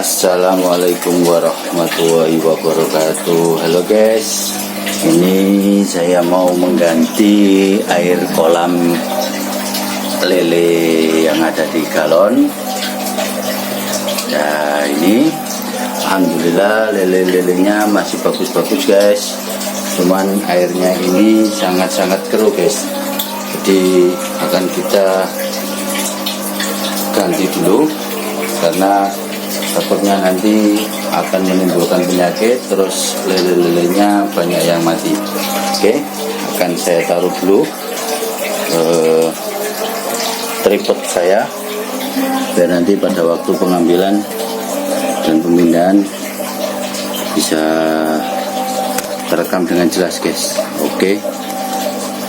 Assalamualaikum warahmatullahi wabarakatuh. Halo guys, ini saya mau mengganti air kolam lele yang ada di galon. Nah ini alhamdulillah lele-lelenya masih bagus-bagus guys, cuman airnya ini sangat-sangat keruh guys. Jadi akan kita ganti dulu karena takutnya nanti akan menimbulkan penyakit, terus lele-lelenya banyak yang mati. Oke, akan saya taruh dulu tripod saya biar nanti pada waktu pengambilan dan pemindahan bisa terekam dengan jelas guys. Oke,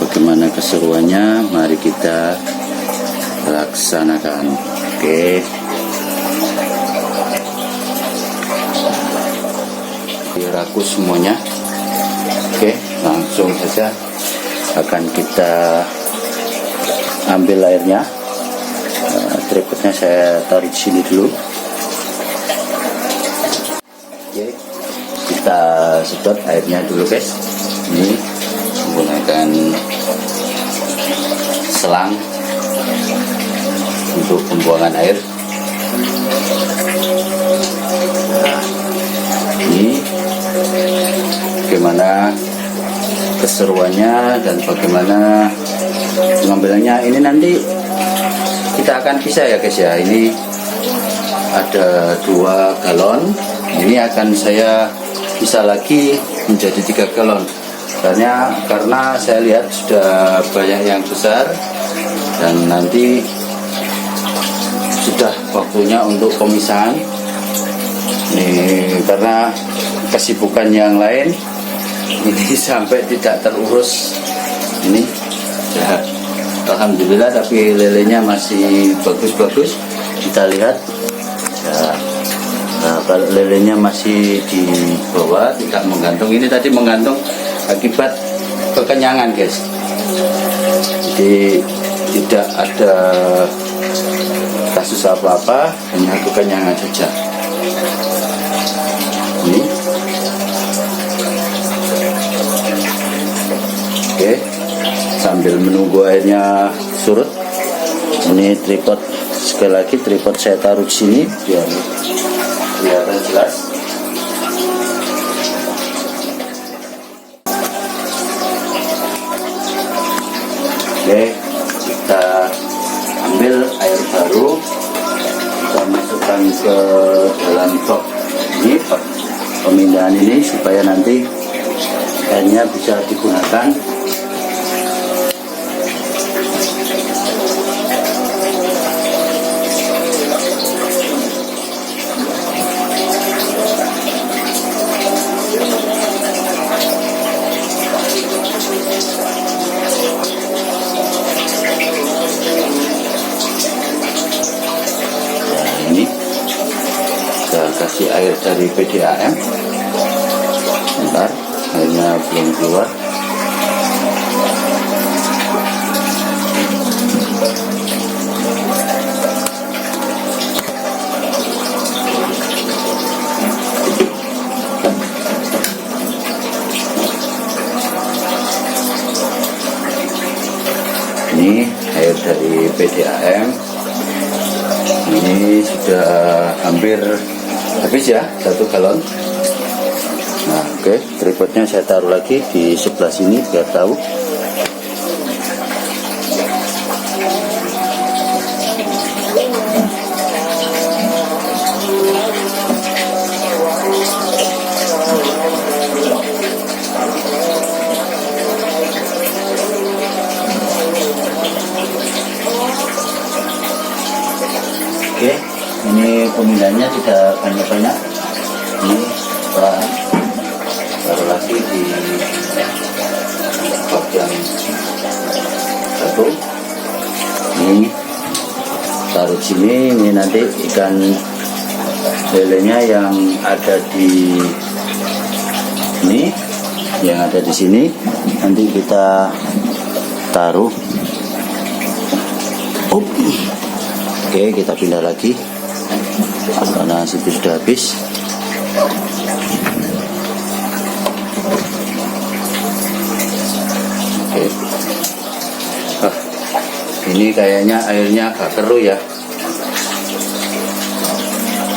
bagaimana keseruannya mari kita laksanakan. Oke, raku semuanya. Oke, langsung saja akan kita ambil airnya. Tripodnya saya taruh di sini dulu. Oke, kita sedot airnya dulu guys. Ini menggunakan selang untuk pembuangan air. Ini bagaimana keseruannya dan bagaimana pengambilannya, ini nanti kita akan pisah ya guys ya. Ini ada 2 galon, ini akan saya pisah lagi menjadi 3 galon karena saya lihat sudah banyak yang besar dan nanti sudah waktunya untuk pemisahan. Ini karena kesibukan yang lain ini sampai tidak terurus ini ya, alhamdulillah, tapi lelenya masih bagus-bagus. Kita lihat ya, nah, kalau lelenya masih di bawah tidak menggantung, ini tadi menggantung akibat kekenyangan guys, jadi tidak ada kasus apa-apa, hanya kekenyangan saja. Ini oke, sambil menunggu airnya surut, ini tripod, sekali lagi tripod saya taruh di sini biar kelihatan jelas. Oke, kita ambil air baru, kita masukkan ke dalam box ini, pemindahan ini, supaya nanti airnya bisa digunakan. Kasih air dari PDAM, bentar, airnya belum keluar. Ini air dari PDAM, ini sudah hampir habis ya 1 galon. Nah oke, tripodnya saya taruh lagi di sebelah sini biar tahu. Oke, ini pemindahnya tidak banyak-banyak. Ini kita taruh lagi di box yang satu. Ini taruh sini. Ini nanti ikan lelenya yang ada di ini, yang ada di sini, nanti kita taruh. Oke, kita pindah lagi. karena situ sudah habis. Oke. Ini kayaknya airnya agak keruh ya.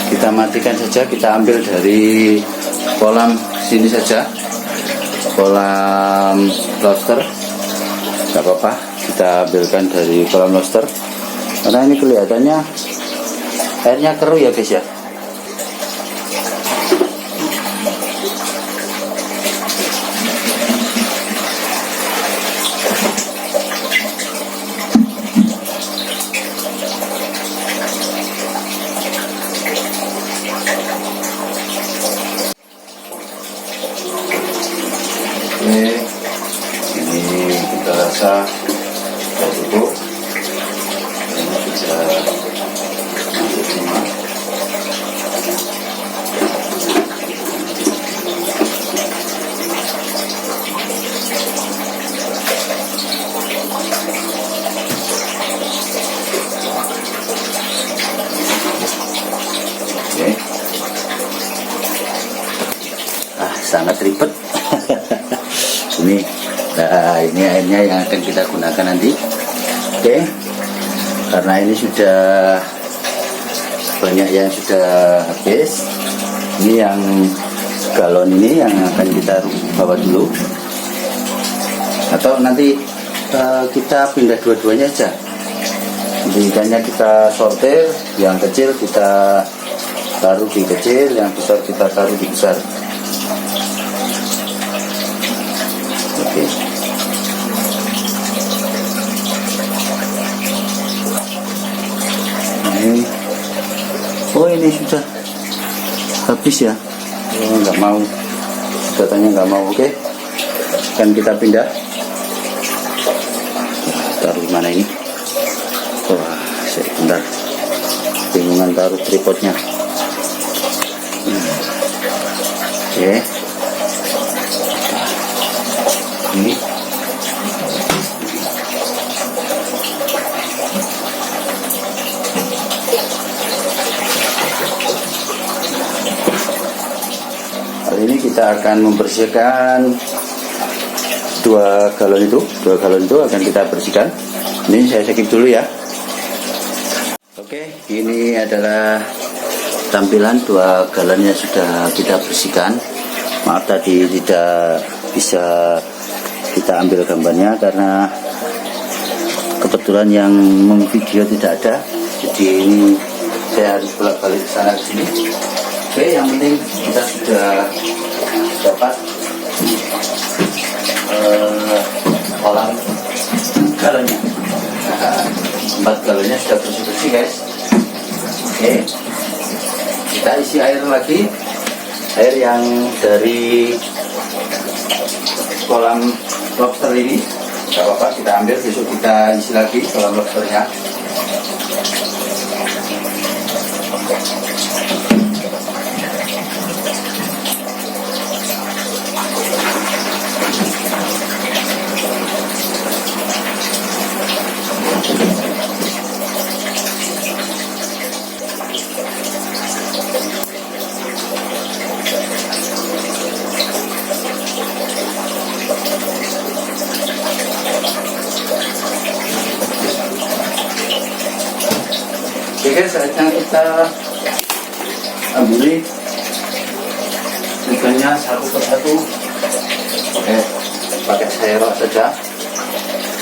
Kita matikan saja, kita ambil dari kolam sini saja, kolam lobster. Gak apa-apa, kita ambilkan dari kolam lobster karena ini kelihatannya airnya keruh ya guys ya. Oke, ini kita rasa sudah cukup. Ini bisa masuk semua. Oke. Sangat ribet. Nah, ini airnya yang akan kita gunakan nanti. Oke, karena ini sudah banyak yang sudah habis. Ini yang galon ini yang akan kita bawa dulu, atau nanti kita pindah dua-duanya aja. Ikannya kita sortir, yang kecil kita taruh di kecil, yang besar kita taruh di besar. Oke. Oh ini sudah habis ya. Oh, nggak mau, katanya nggak mau. Oke, kan kita pindah. Taruh di mana ini? Wah, sebentar, bingungan taruh tripodnya. Oke, ini kali ini kita akan membersihkan dua galon itu akan kita bersihkan. Ini saya skip dulu ya. Oke, ini adalah tampilan dua galonnya sudah kita bersihkan. Maaf tadi tidak bisa kita ambil gambarnya karena kebetulan yang memvideo tidak ada, jadi ini saya harus bolak-balik ke sana ke sini. Oke, yang penting kita sudah dapat kolam galonnya. 4 galonnya sudah bersih-bersih guys. Oke, kita isi air lagi, air yang dari kolam lobster ini. Gak apa-apa, kita ambil, besok kita isi lagi kolam lobsternya. Oke, saatnya kita ambil ikannya satu persatu. Oke, pakai serok saja.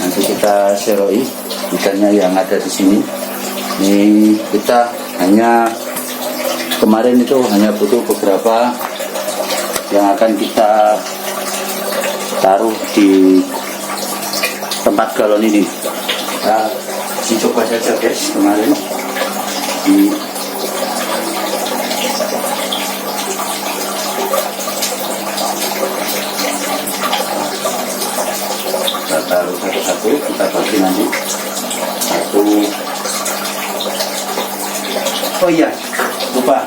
Nanti kita seroi ikannya yang ada di sini. Ini kita hanya kemarin itu hanya butuh beberapa yang akan kita taruh di tempat galon ini. Kita coba saja guys kemarin. Kita taruh satu-satu, kita bagi nanti satu. Oh iya, lupa,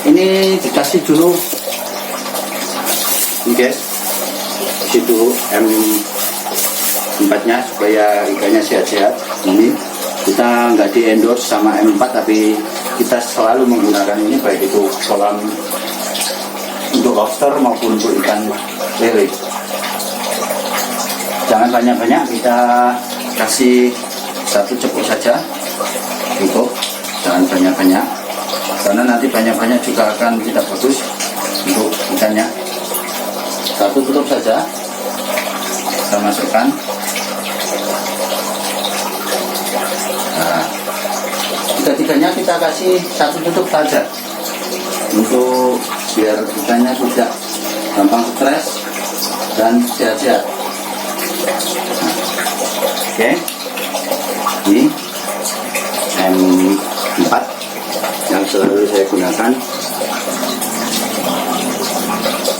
ini dikasih dulu ini guys, kasih dulu M4 nya supaya ikannya sehat-sehat. Ini kita nggak di endorse sama M4, tapi kita selalu menggunakan ini, baik itu kolam untuk lobster maupun untuk ikan lele. Jangan banyak-banyak, kita kasih satu cepuk saja, cukup. Jangan banyak-banyak, karena nanti banyak-banyak juga akan tidak bagus untuk ikannya. Satu tutup saja, kita masukkan. Nah, tiga-tiganya kita kasih satu tutup saja, untuk biar ikannya tidak gampang stres dan sehat-sehat. Oke, ini M4 yang selalu saya gunakan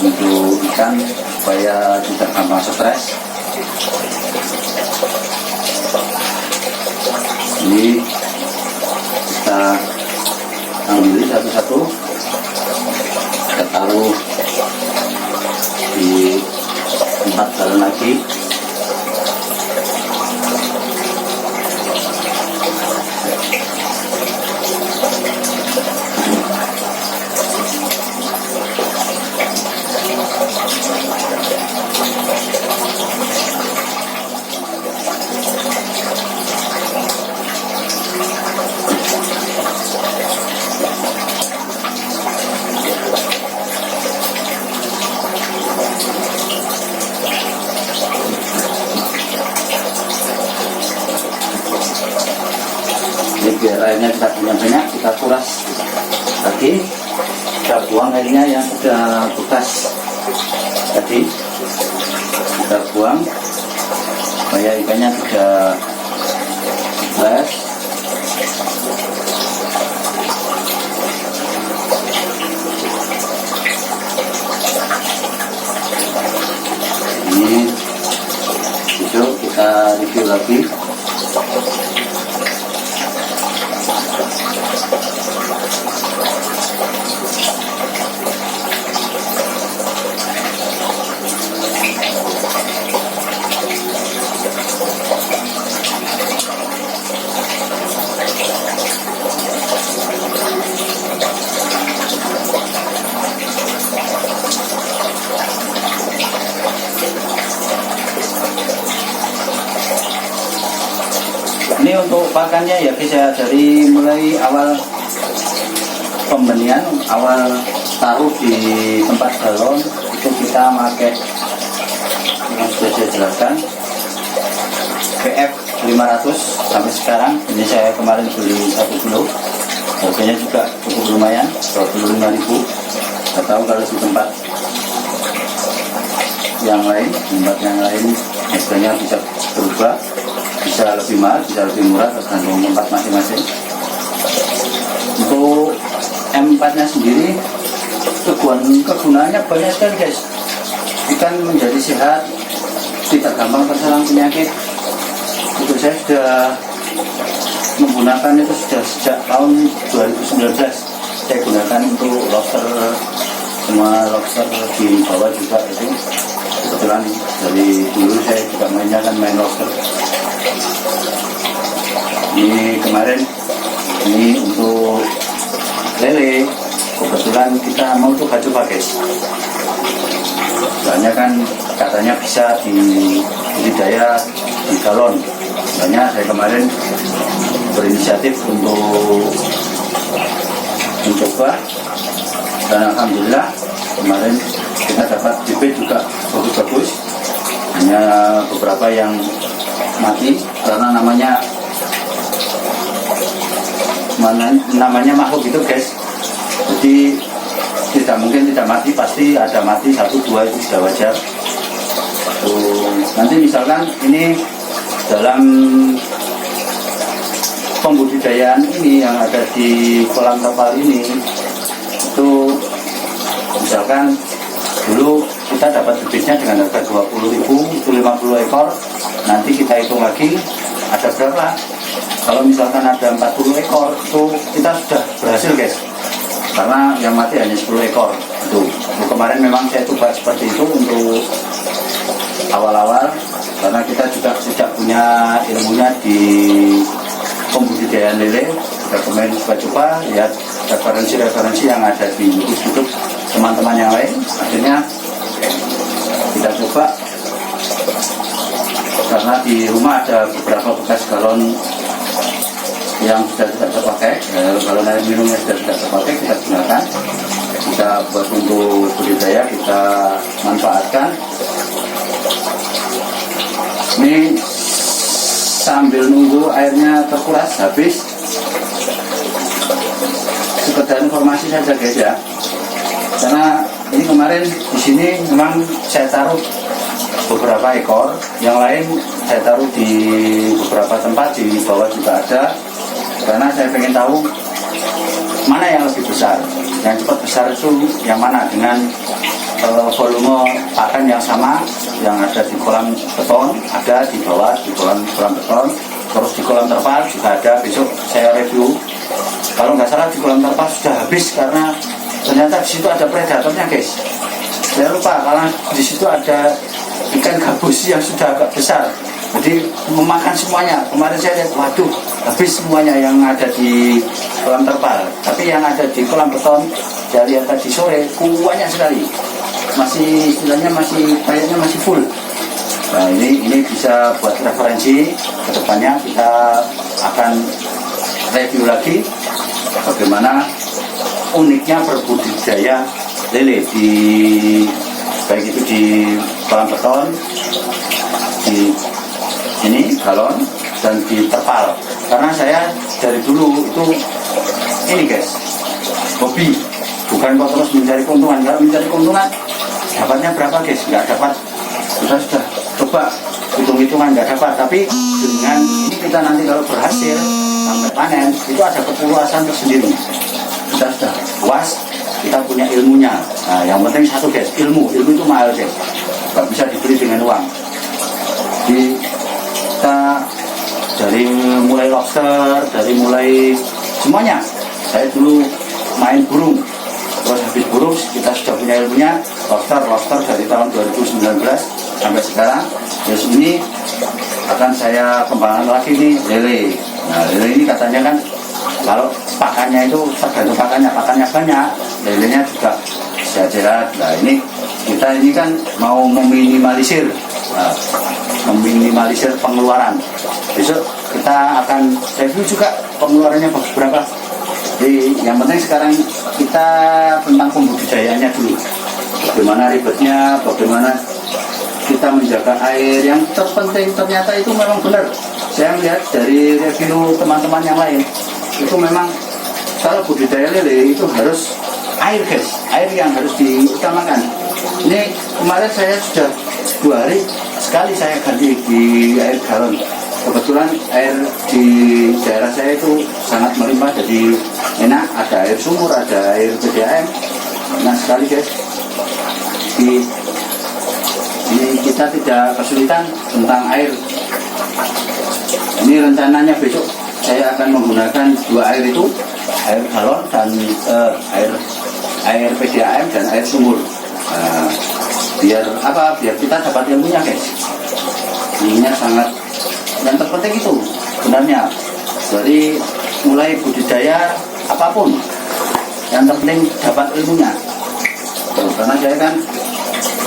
untuk ikan supaya tidak gampang stres. Ini kita ambil satu-satu, kita taruh di 4 galon lagi. Biar airnya tidak banyak-banyak, kita kuras lagi, kita buang airnya yang sudah bekas tadi, kita buang supaya ikannya tidak stres. Ini besok kita review lagi. Ini untuk pakannya ya guys ya, dari mulai awal pembenihan, awal taruh di tempat galon itu kita pakai yang sudah saya jelaskan, PF 500 sampai sekarang. Ini saya kemarin beli 1 kilo, harganya juga cukup lumayan, 25.000. Nggak tahu kalau di tempat yang lain, harganya bisa berubah, bisa lebih mahal, bisa lebih murah, tergantung tempat masing-masing. Untuk M4 nya sendiri kegunaannya banyak sekali guys. Ikan menjadi sehat, tidak gampang terserang penyakit. Itu saya sudah menggunakan itu sudah sejak tahun 2019. Saya gunakan untuk lobster, semua lobster di bawah juga itu. Kebetulan dari dulu saya juga main lobster. Ini kemarin ini untuk lele, kebetulan kita mau coba guys, soalnya kan katanya bisa di budidaya di galon. Makanya saya kemarin berinisiatif untuk mencoba, dan alhamdulillah kemarin kita dapat bibit juga bagus-bagus. Hanya beberapa yang mati karena namanya makhluk itu guys, jadi tidak mungkin tidak mati, pasti ada mati 1-2, itu sudah wajar. Nanti misalkan ini dalam pembudidayaan ini yang ada di kolam kapal ini, itu misalkan dulu kita dapat bibitnya dengan harga 20.000, itu 50 ekor. Nanti kita hitung lagi ada berapa. Kalau misalkan ada 40 ekor, itu kita sudah berhasil guys, karena yang mati hanya 10 ekor. Itu kemarin memang saya coba seperti itu untuk awal-awal, karena kita juga sudah punya ilmunya di pembudidayaan lele. sudah kemarin coba-coba lihat referensi-referensi yang ada di YouTube teman-teman yang lain. Akhirnya kita coba, karena di rumah ada beberapa bekas galon yang sudah tidak terpakai, galon air minumnya sudah tidak terpakai, kita gunakan, kita buat untuk budidaya, kita manfaatkan. Ini sambil nunggu airnya terkuras habis, sekedar informasi saja guys ya, karena ini kemarin di sini memang saya taruh beberapa ekor, yang lain saya taruh di beberapa tempat, di bawah juga ada, karena saya pengen tahu mana yang lebih besar, yang cepat besar itu yang mana, dengan volume pakan yang sama, yang ada di kolam beton, ada di bawah di kolam beton, terus di kolam terpal juga ada. Besok saya review, kalau nggak salah di kolam terpal sudah habis karena ternyata di situ ada predatornya guys. Saya lupa, karena di situ ada ikan gabus yang sudah agak besar, jadi memakan semuanya. Kemarin saya lihat, waduh, habis semuanya yang ada di kolam terpal. Tapi yang ada di kolam beton, saya lihat tadi sore banyak sekali, masih istilahnya kayaknya masih full. Nah ini bisa buat referensi kedepannya. Kita akan review lagi bagaimana uniknya berbudidaya lele di, baik itu di kolam beton, di ini galon, dan di terpal. Karena saya dari dulu itu ini guys, hobi, bukan kok terus mencari keuntungan. Kalau mencari keuntungan dapatnya berapa guys? Nggak dapat. Sudah coba hitung-hitungan nggak dapat. Tapi dengan ini kita nanti kalau berhasil sampai panen, itu ada kepuasan tersendiri. Kita sudah puas, kita punya ilmunya. Nah yang penting satu guys, ilmu itu mahal guys, nggak bisa dibeli dengan uang. Kita dari mulai lobster, dari mulai semuanya. Saya dulu main burung, terus habis burung kita sudah punya ilmunya. Lobster dari tahun 2019 sampai sekarang. Terus ini akan saya kembangkan lagi nih lele. Nah lele ini katanya kan kalau pakannya itu tergantung pakannya banyak, lelenya juga sehat-sehat. Nah ini kita ini kan mau meminimalisir pengeluaran. Besok kita akan review juga pengeluarannya berapa. Jadi yang penting sekarang kita tentang pembudidayaannya dulu. Bagaimana ribetnya, bagaimana kita menjaga air. Yang terpenting ternyata itu memang benar. Saya melihat dari review teman-teman yang lain, itu memang kalau budidaya lele itu harus air guys, air yang harus diutamakan. Ini kemarin saya sudah 2 hari sekali saya ganti di air galon. Kebetulan air di daerah saya itu sangat melimpah, jadi enak. Ada air sumur, ada air PDAM. Nah sekali guys, ini kita tidak kesulitan tentang air. Ini rencananya besok saya akan menggunakan 2 air itu, air galon dan air PDAM dan air sumur. Biar kita dapat ilmunya guys. Ilmunya sangat, yang terpenting itu sebenarnya dari mulai budidaya apapun, yang terpenting dapat ilmunya. Karena saya kan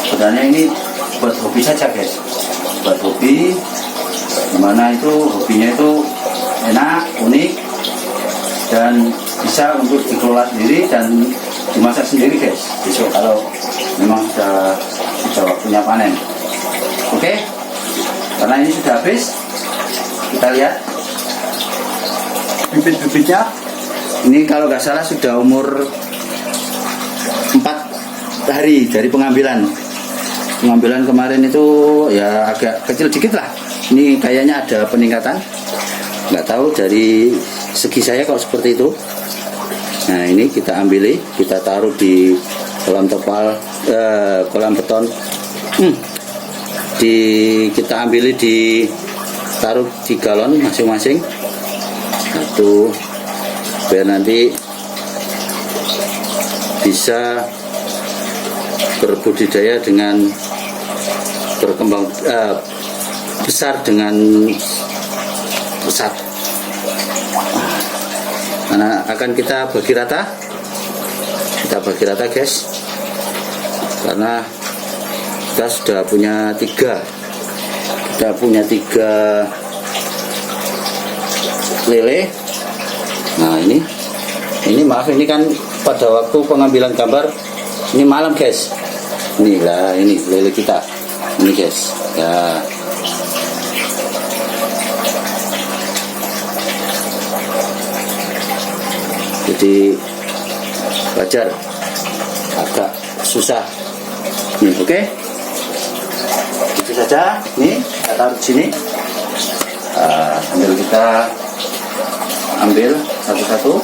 sebenarnya ini buat hobi saja guys, buat hobi, dimana itu hobinya itu enak, unik, dan bisa untuk dikelola sendiri dan dimasak sendiri guys. Besok kalau memang sudah waktunya panen. Oke, karena ini sudah habis, kita lihat bibit-bibitnya. Ini kalau nggak salah sudah umur 4 hari dari pengambilan. Pengambilan kemarin itu ya agak kecil dikit lah. Ini kayaknya ada peningkatan. Nggak tahu dari segi saya kalau seperti itu. Nah ini kita ambil, kita taruh di kolam terpal, kolam beton. Kita ambil taruh di galon masing-masing. Satu, biar nanti bisa berbudidaya dengan berkembang besar dengan pesat. Nah, akan kita bagi rata. Kita bagi rata, guys. Karena kita sudah punya 3. Kita punya 3 lele. Nah, ini maaf, ini kan pada waktu pengambilan gambar ini malam, guys. Inilah, ini lele kita. Ini, guys. Ya. Jadi wajar agak susah. Nih, oke. Itu saja. Nih, kita taruh di sini. Sambil kita ambil satu-satu.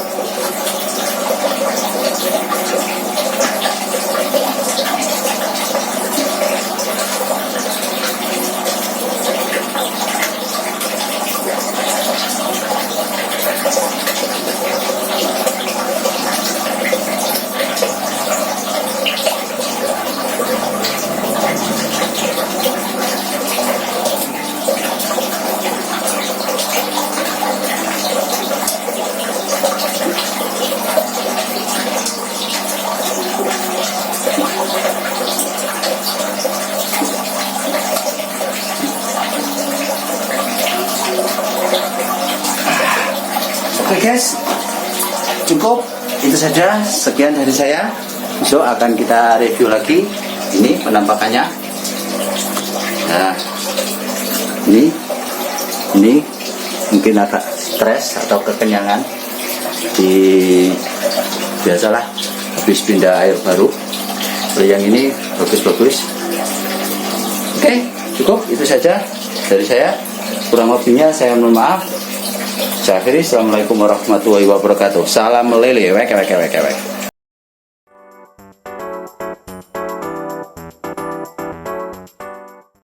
Oke, guys, cukup itu saja. Sekian dari saya. Besok akan kita review lagi. Ini penampakannya. Nah, ini mungkin agak stres atau kekenyangan. Biasalah habis pindah air baru. Kalau yang ini bagus-bagus. Oke, cukup itu saja dari saya. Kurang lebihnya saya mohon maaf. Saya akhiri, assalamualaikum warahmatullahi wabarakatuh. Salam lele, wek.